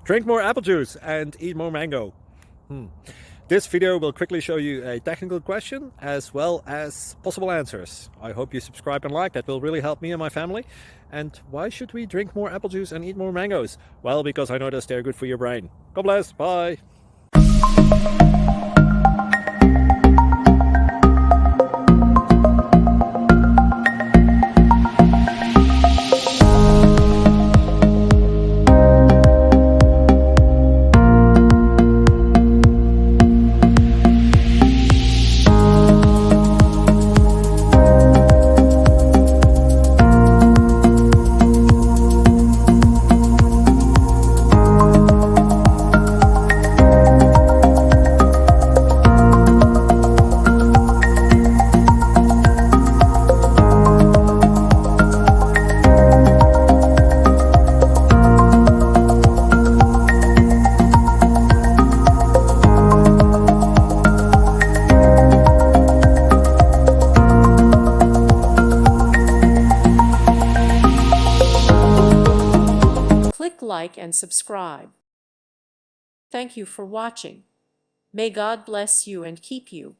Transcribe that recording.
Drink more apple juice and eat more mango. This video will quickly show you a technical question as well as possible answers. I hope you subscribe and like, that will really help me and my family. And why should we drink more apple juice and eat more mangoes? Well, because I noticed they're good for your brain. God bless, bye. Click like and subscribe. Thank you for watching. May God bless you and keep you.